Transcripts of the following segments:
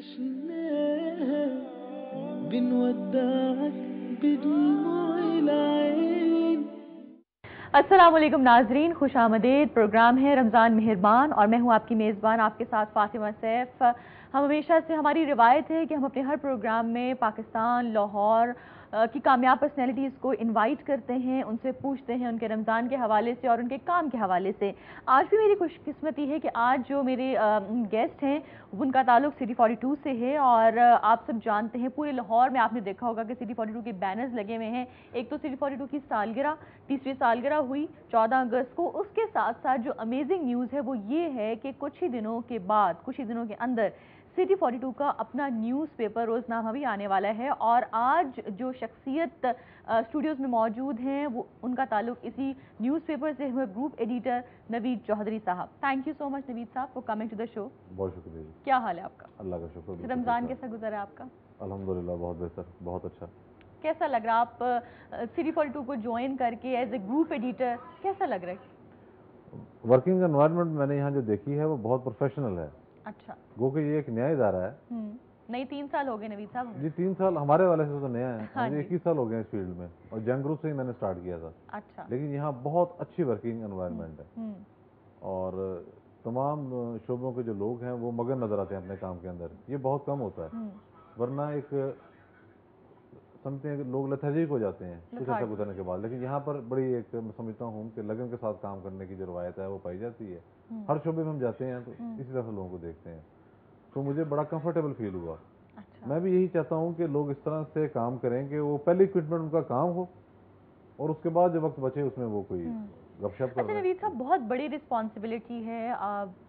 عشناها بنودعك بدموع العين. السلام علیکم ناظرین، خوش آمدید. پروگرام ہے رمضان مہربان اور میں ہوں آپ کی میزبان آپ کے ساتھ فاطمہ سیف. ہم ہمیشہ سے ہماری روایت ہے کہ ہم اپنے ہر پروگرام میں پاکستان، لاہور کی کامیاب پرسنالٹیز کو انوائٹ کرتے ہیں، ان سے پوچھتے ہیں ان کے رمضان کے حوالے سے اور ان کے کام کے حوالے سے. آج بھی میری خوش قسمتی ہے کہ آج جو میرے گیسٹ ہیں ان کا تعلق سٹی 42 سے ہے. اور آپ سب جانتے ہیں پورے لاہور میں آپ نے دیکھا ہوگا کہ سٹی 42 کے بینرز لگے ہوئے ہیں. ایک تو سٹی 42 کی سالگرہ، تیسری سالگرہ ہوئی 14 اگست کو. اس کے ساتھ ساتھ جو امیزنگ نیوز ہے وہ یہ ہے کہ کچھ ہی دنوں کے بعد، کچھ ہی دنوں کے اندر سٹی 42 کا اپنا نیوز پیپر روزنامہ بھی آنے والا ہے. اور آج جو شخصیت اسٹوڈیوز میں موجود ہیں وہ ان کا تعلق اسی نیوز پیپر سے ہوئے گروپ ایڈیٹر نوید چودھری صاحب. تھینک یو سو مچ نوید صاحب فار کمنگ ٹو دا شو. بہت شکریہ. کیا حال ہے آپ کا؟ اللہ کا شکر. رمضان کیسا گزرا ہے آپ کا؟ الحمدللہ بہت بہتر، بہت اچھا. کیسا لگ رہا آپ سٹی 42 کو جوائن کر کے ایز اے گروپ ایڈیٹر؟ کیسا لگ رہا ہے؟ ورکنگ انوائرمنٹ میں نے یہاں جو دیکھی ہے وہ بہت پروفیشنل ہے. اچھا. گو کہ یہ ایک نیا ادارہ ہے. نہیں 3 سال ہو گئے نوید صاحب. جی 3 سال ہمارے والے سے تو نیا ہے. ہاں مجھے 21 سال ہو گئے اس فیلڈ میں اور جنگ گروپ سے ہی میں نے سٹارٹ کیا تھا. اچھا. لیکن یہاں بہت اچھی ورکنگ انوائرمنٹ ہے اور تمام شعبوں کے جو لوگ ہیں وہ مگن نظر آتے ہیں اپنے کام کے اندر. یہ بہت کم ہوتا ہے، ورنہ ایک سمجھتے ہیں کہ لوگ لتھرجک ہو جاتے ہیں کچھ ایسا گزرنے کے بعد. لیکن یہاں پر بڑی ایک میں سمجھتا ہوں کہ لگن کے ساتھ کام کرنے کی جو روایت ہے وہ پائی جاتی ہے. ہر شعبے میں ہم جاتے ہیں تو اسی طرح سے لوگوں کو دیکھتے ہیں تو مجھے بڑا کمفرٹیبل فیل ہوا. میں بھی یہی چاہتا ہوں کہ لوگ اس طرح سے کام کریں کہ وہ پہلی اکوپمنٹ ان کا کام ہو اور اس کے بعد جو وقت بچے اس میں وہ کوئی گپ شپ کر رہے ہیں. نوید صاحب بہت بڑی رسپانسبلٹی ہے.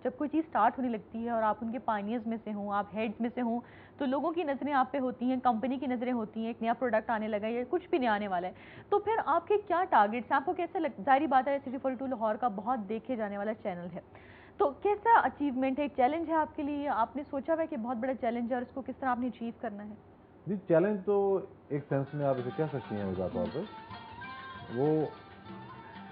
جب کوئی چیز سٹارٹ ہونے لگتی ہے اور آپ ان کے پائنیئرز میں سے ہوں، آپ ہیڈز میں سے ہوں، تو لوگوں کی نظریں آپ پہ ہوتی ہیں، کمپنی کی نظریں ہوتی ہیں. ایک نیا پروڈکٹ آنے لگا ہے یا کچھ بھی نیا آنے والا ہے تو پھر آپ کے کیا ٹارگیٹس ہیں؟ آپ کو کیسا ظاہری بات ہے سٹی 42 لاہور کا بہت دیکھے جانے والا چینل ہے تو کیسا اچیومنٹ ہے، چیلنج ہے آپ کے لیے؟ آپ نے سوچا ہوا ہے کہ بہت بڑا چیلنج ہے اور اس کو کس طرح آپ نے اچیو کرنا ہے؟ جی چیلنج تو ایک سینس میں آپ اسے کہہ سکتی ہیں وجہ طور پہ. وہ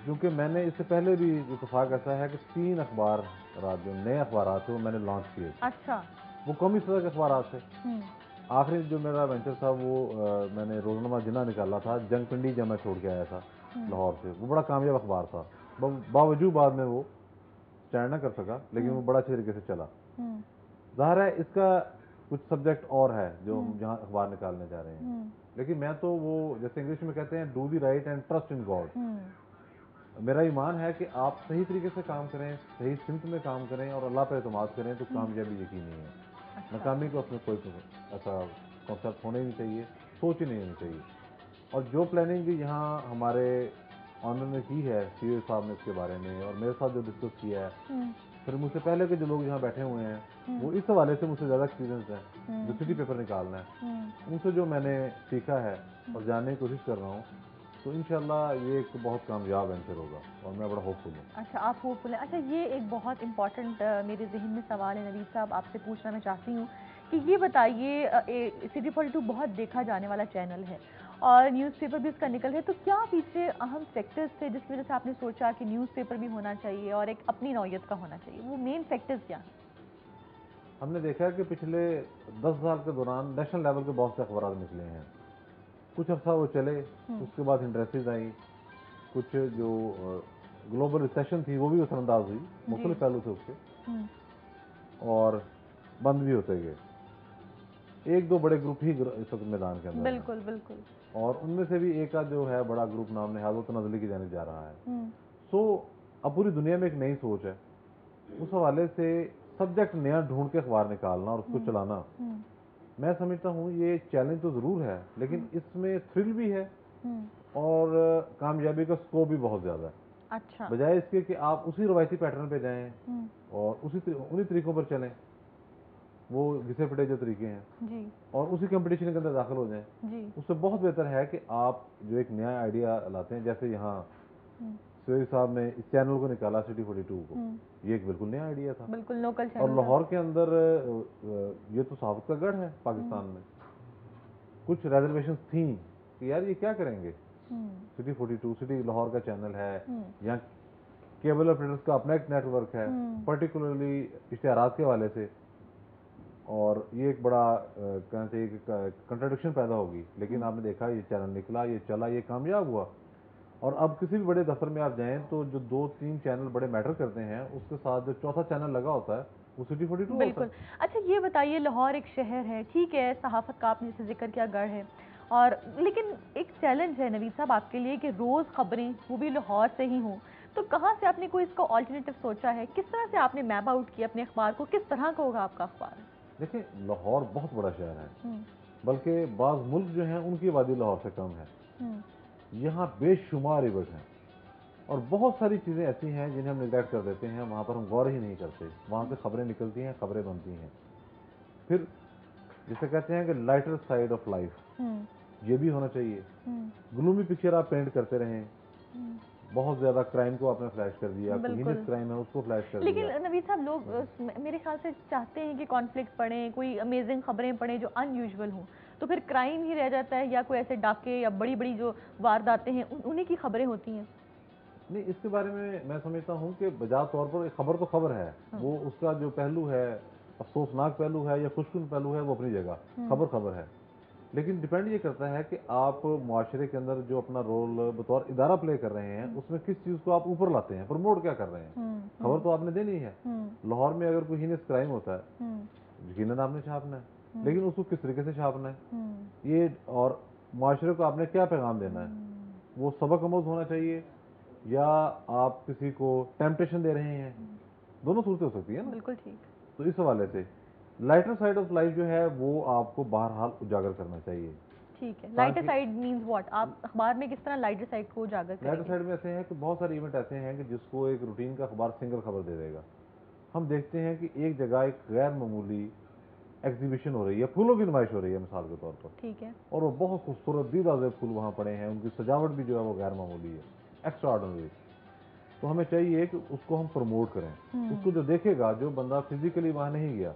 کیونکہ میں نے اس سے پہلے بھی اتفاق ایسا ہے کہ 3 اخبارات جو نئے اخبارات تھے وہ میں نے لانچ کیے. اچھا. وہ قومی سطح کے اخبارات تھے. آخری جو میرا وینچر تھا وہ میں نے روزنامہ جناح نکالا تھا جنگ پنڈی جب میں چھوڑ کے آیا تھا لاہور سے. وہ بڑا کامیاب اخبار تھا، باوجود بعد میں وہ اسٹینڈ نہ کر سکا لیکن وہ بڑا اچھے طریقے سے چلا. ظاہر ہے اس کا کچھ سبجیکٹ اور ہے جو ہم جہاں اخبار نکالنے جا رہے ہیں. لیکن میں تو وہ جیسے انگلش میں کہتے ہیں do the right and trust in God. میرا ایمان ہے کہ آپ صحیح طریقے سے کام کریں، صحیح سمت میں کام کریں اور اللہ پہ اعتماد کریں تو کامیابی یقینی ہے. ناکامی کو اس میں کوئی ایسا کانسیپٹ ہونا ہی نہیں چاہیے، سوچ ہی نہیں ہونی چاہیے. اور جو پلاننگ یہاں ہمارے آنر نے کی ہے سی او صاحب نے اس کے بارے میں اور میرے ساتھ جو ڈسکس کیا ہے، پھر مجھ سے پہلے کے جو لوگ یہاں بیٹھے ہوئے ہیں وہ اس حوالے سے مجھ سے زیادہ ایکسپیرینس ہے جو سٹی پیپر نکالنا ہے. ان سے جو میں نے سیکھا ہے اور جاننے کی کوشش کر رہا ہوں تو انشاءاللہ یہ ایک بہت کامیاب وینچر ہوگا اور میں بڑا ہوپ فل ہوں. اچھا آپ ہوپ فل ہیں. اچھا یہ ایک بہت امپورٹنٹ میرے ذہن میں سوال ہے نوید صاحب، آپ سے پوچھنا میں چاہتی ہوں کہ یہ بتائیے سٹی 42 بہت دیکھا جانے والا چینل ہے اور نیوز پیپر بھی اس کا نکل ہے، تو کیا پیچھے اہم فیکٹرز تھے جس کی وجہ سے آپ نے سوچا کہ نیوز پیپر بھی ہونا چاہیے اور ایک اپنی نوعیت کا ہونا چاہیے؟ وہ مین فیکٹرز کیا ہیں؟ ہم نے دیکھا کہ پچھلے 10 سال کے دوران نیشنل لیول کے بہت سے اخبارات نکلے ہیں. کچھ عرصہ وہ چلے، اس کے بعد انڈسٹریز آئیں، کچھ جو گلوبل ریسیشن تھی وہ بھی اثر انداز ہوئی مختلف پہلو سے اس کے اور بند بھی ہوتے گئے. 1-2 بڑے گروپ ہی اس وقت میدان کے اندر. بالکل بالکل. اور ان میں سے بھی ایک کا جو ہے بڑا گروپ نام نہاد و تنزلی کی جانب جا رہا ہے. سو اب پوری دنیا میں ایک نئی سوچ ہے. اس حوالے سے سبجیکٹ نیا ڈھونڈ کے اخبار نکالنا اور اس کو چلانا میں سمجھتا ہوں یہ چیلنج تو ضرور ہے لیکن اس میں تھرل بھی ہے اور کامیابی کا سکوپ بھی بہت زیادہ ہے. اچھا. بجائے اس کے کہ آپ اسی روایتی پیٹرن پہ جائیں اور انہی طریقوں پر چلیں، وہ گھسے پٹے جو طریقے ہیں اور اسی کمپٹیشن کے اندر داخل ہو جائیں، اس سے بہت بہتر ہے کہ آپ جو ایک نیا آئیڈیا لاتے ہیں. جیسے یہاں سویری صاحب نے اس چینل کو نکالا سٹی 42 کو، یہ ایک بالکل نیا آئیڈیا تھا. بالکل لوکل چینل. اور لاہور کے اندر یہ تو صحافت کا گڑھ ہے پاکستان میں. کچھ ریزرویشنز تھیں کہ یار یہ کیا کریں گے، سٹی 42 سٹی لاہور کا چینل ہے، یہاں کیبل آپریٹرز کا اپنا ایک نیٹ ورک ہے پرٹیکولرلی اشتہارات کے حوالے سے. اور یہ ایک بڑا کہنا چاہیے کہ کنٹراڈکشن پیدا ہوگی، لیکن آپ نے دیکھا یہ چینل نکلا، یہ چلا، یہ کامیاب ہوا، اور اب کسی بھی بڑے دفتر میں آپ جائیں تو جو 2-3 چینل بڑے میٹر کرتے ہیں، اس کے ساتھ جو چوتھا چینل لگا ہوتا ہے وہ سٹی 42 ہوتا ہے۔ بالکل۔ اچھا یہ بتائیے، لاہور ایک شہر ہے، ٹھیک ہے، صحافت کا آپ نے جیسے ذکر کیا گڑھ ہے، اور لیکن ایک چیلنج ہے نوید صاحب آپ کے لیے کہ روز خبریں وہ بھی لاہور سے ہی ہوں، تو کہاں سے آپ نے کوئی اس کا آلٹرنیٹیو سوچا ہے؟ کس طرح سے آپ نے میپ آؤٹ کیا اپنے اخبار کو؟ کس طرح کا ہوگا آپ کا اخبار؟ دیکھیں لاہور بہت بڑا شہر ہے، بلکہ بعض ملک جو ہیں ان کی آبادی لاہور سے کم ہے، یہاں بے شمار ایونٹ ہیں، اور بہت ساری چیزیں ایسی ہیں جنہیں ہم نگلیکٹ کر دیتے ہیں، وہاں پر ہم غور ہی نہیں کرتے، وہاں سے خبریں نکلتی ہیں، خبریں بنتی ہیں۔ پھر جسے کہتے ہیں کہ لائٹر سائڈ آف لائف، یہ بھی ہونا چاہیے۔ گلومی پکچر آپ پینٹ کرتے رہیں، بہت زیادہ کرائم کو آپ نے فلیش کر دیا، کوئی ہینس کرائم ہے اس کو فلیش کر دیا۔ لیکن نوید صاحب لوگ میرے خیال سے چاہتے ہیں کہ کانفلکٹ پڑھیں، کوئی امیزنگ خبریں پڑھیں جو ان یوزول ہوں، تو پھر کرائم ہی رہ جاتا ہے، یا کوئی ایسے ڈاکے یا بڑی بڑی جو وارداتیں ہیں انہیں کی خبریں ہوتی ہیں۔ نہیں، اس کے بارے میں سمجھتا ہوں کہ بجا طور پر خبر تو خبر ہے، وہ اس کا جو پہلو ہے، افسوسناک پہلو ہے یا خوشکن پہلو ہے، وہ اپنی جگہ خبر خبر ہے، لیکن ڈیپینڈ یہ کرتا ہے کہ آپ معاشرے کے اندر جو اپنا رول بطور ادارہ پلے کر رہے ہیں اس میں کس چیز کو آپ اوپر لاتے ہیں، پروموٹ کیا کر رہے ہیں۔ خبر تو آپ نے دینی ہے، لاہور میں اگر کوئی ہینس کرائم ہوتا ہے یقیناً آپ نے چھاپنا ہے، لیکن اس کو کس طریقے سے چھاپنا ہے، یہ اور معاشرے کو آپ نے کیا پیغام دینا ہے، وہ سبق آموز ہونا چاہیے یا آپ کسی کو ٹیمپٹیشن دے رہے ہیں، دونوں صورتیں ہو سکتی ہیں نا۔ بالکل ٹھیک۔ تو اس حوالے سے لائٹر سائڈ آف لائف جو ہے وہ آپ کو بہرحال اجاگر کرنا چاہیے۔ ٹھیک ہے، لائٹر سائڈ مینز واٹ؟ آپ اخبار میں کس طرح لائٹر سائڈ کو اجاگر کریں گے؟ لائٹر سائڈ میں ایسے ہیں کہ بہت سارے ایونٹ ایسے ہیں کہ جس کو ایک روٹین کا اخبار سنگل خبر دے دے گا۔ ہم دیکھتے ہیں کہ ایک جگہ ایک غیر معمولی ایگزیبیشن ہو رہی ہے، پھولوں کی نمائش ہو رہی ہے مثال کے طور پر، ٹھیک ہے، اور وہ بہت خوبصورت دیدہ زیب پھول وہاں پڑے ہیں، ان کی سجاوٹ بھی جو ہے وہ غیر معمولی ہے، ایکسٹرا آرڈنری۔ تو ہمیں چاہیے کہ اس کو ہم پروموٹ کریں، اس کو جو دیکھے گا، جو بندہ فزیکلی وہاں نہیں گیا،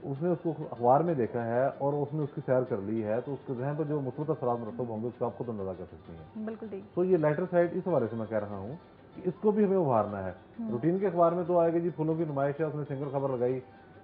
اس نے اس کو اخبار میں دیکھا ہے اور اس نے اس کی سیر کر لی ہے، تو اس کے ذہن پر جو مثبت اثرات مرتب ہوں گے اس کا آپ خود اندازہ کر سکتی ہیں۔ بالکل ٹھیک۔ تو یہ لائٹر سائڈ اس حوالے سے میں کہہ رہا ہوں کہ اس کو بھی ہمیں ابھارنا ہے۔ روٹین کے اخبار میں تو آئے گا جی پھولوں کی نمائش ہے، اس نے سنگل خبر لگائی،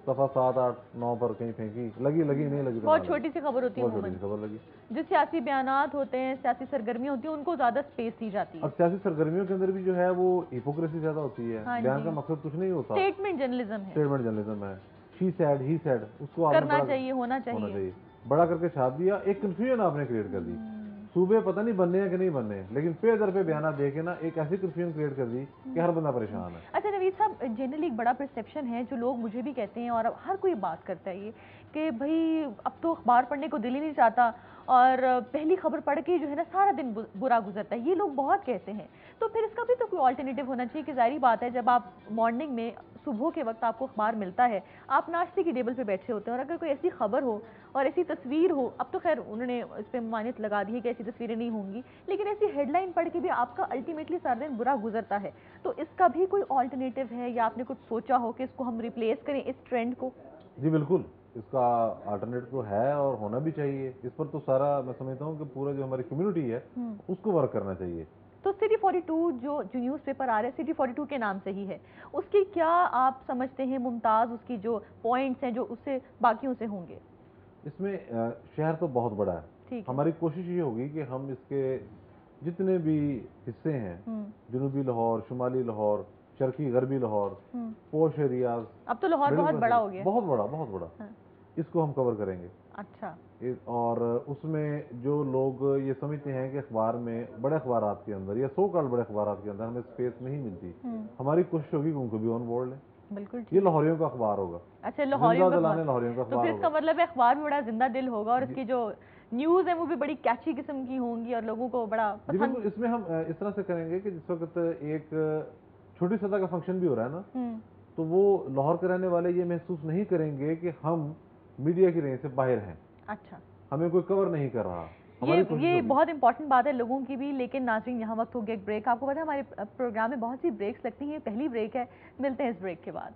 صفحہ 7, 8, 9 پر کہیں پھینکی، لگی نہیں لگی، بہت چھوٹی سی خبر ہوتی ہے، بہت چھوٹی سی خبر لگی۔ جو سیاسی بیانات ہوتے ہیں، سیاسی سرگرمیاں ہوتی ہیں، ان کو زیادہ سپیس دی جاتی ہے۔ اب سیاسی سرگرمیوں کے اندر بھی جو ہے وہ ہپوکریسی زیادہ ہوتی ہے، بیان کا مقصد کچھ نہیں ہوتا، اسٹیٹمنٹ جرنلزم ہے، اسٹیٹمنٹ جرنلزم ہے، شی سیڈ ہی سیڈ، اس کو کرنا چاہیے، ہونا چاہیے، بڑا کر کے چھاپ دیا، ایک کنفیوژن آپ نے کریٹ کر دی، صوبے پتہ نہیں بننے ہیں کہ نہیں بننے، لیکن پے در پہ بیانات دے کے نا ایک ایسی کنفیوژن کریٹ کر دی کہ ہر بندہ پریشان ہے۔ اچھا نوید صاحب، جنرلی ایک بڑا پرسیپشن ہے جو لوگ مجھے بھی کہتے ہیں اور ہر کوئی بات کرتا ہے یہ کہ بھائی اب تو اخبار پڑھنے کو دل ہی نہیں چاہتا، اور پہلی خبر پڑھ کے جو ہے نا سارا دن برا گزرتا ہے، یہ لوگ بہت کہتے ہیں، تو پھر اس کا بھی تو کوئی آلٹرنیٹیو ہونا چاہیے کہ ظاہری بات ہے جب آپ مارننگ میں صبح کے وقت آپ کو اخبار ملتا ہے، آپ ناشتے کی ٹیبل پہ بیٹھے ہوتے ہیں، اور اگر کوئی ایسی خبر ہو اور ایسی تصویر ہو، اب تو خیر انہوں نے اس پہ ممانعت لگا دی ہے کہ ایسی تصویریں نہیں ہوں گی، لیکن ایسی ہیڈ لائن پڑھ کے بھی آپ کا الٹیمیٹلی سارا دن برا گزرتا ہے، تو اس کا بھی کوئی آلٹرنیٹیو ہے یا آپ نے کچھ سوچا ہو کہ اس کو ہم ریپلیس کریں اس ٹرینڈ کو؟ جی بالکل، اس کا آلٹرنیٹ تو ہے اور ہونا بھی چاہیے، اس پر تو سارا میں سمجھتا ہوں کہ پورا جو ہماری کمیونٹی ہے اس کو ورک کرنا چاہیے۔ تو سٹی 42 جو نیوز پیپر آ رہا ہے، سٹی 42 کے نام سے ہی ہے، اس کی کیا آپ سمجھتے ہیں ممتاز اس کی جو پوائنٹس ہیں جو اس سے باقیوں سے ہوں گے؟ اس میں شہر تو بہت بڑا ہے، ہماری کوشش یہ ہوگی کہ ہم اس کے جتنے بھی حصے ہیں، جنوبی لاہور، شمالی لاہور، شرقی غربی لاہور، پوش ایریاز، اب تو لاہور بہت بڑا ہو گیا، بہت بڑا، اس کو ہم کور کریں گے۔ اچھا، اور اس میں جو لوگ یہ سمجھتے ہیں کہ اخبار میں بڑے اخبارات کے اندر یا سو کال بڑے اخبارات کے اندر ہمیں اسپیس نہیں ملتی، ہماری کوشش ہوگی کہ ان کو بھی آن بورڈ لیں۔ بالکل یہ لاہوریوں کا اخبار ہوگا۔ اچھا، لاہوریوں کا اخبار، تو پھر اس کا مطلب ہے اخبار میں بڑا زندہ دل ہوگا، اور اس کی جو نیوز ہے وہ بھی بڑی کیچی قسم کی ہوں گی اور لوگوں کو بڑا پسند۔ اس میں ہم اس طرح سے کریں گے کہ جس وقت ایک چھوٹی سطح کا فنکشن بھی ہو رہا ہے نا، تو وہ لاہور کے رہنے والے یہ محسوس نہیں کریں گے کہ ہم میڈیا کی رینج سے باہر ہیں، اچھا، ہمیں کوئی کور نہیں کر رہا۔ یہ بہت امپورٹنٹ بات ہے لوگوں کی بھی، لیکن ناظرین یہاں وقت ہو گیا ایک بریک۔ آپ کو پتا ہے ہمارے پروگرام میں بہت سی بریکس لگتی ہیں، پہلی بریک ہے، ملتے ہیں اس بریک کے بعد۔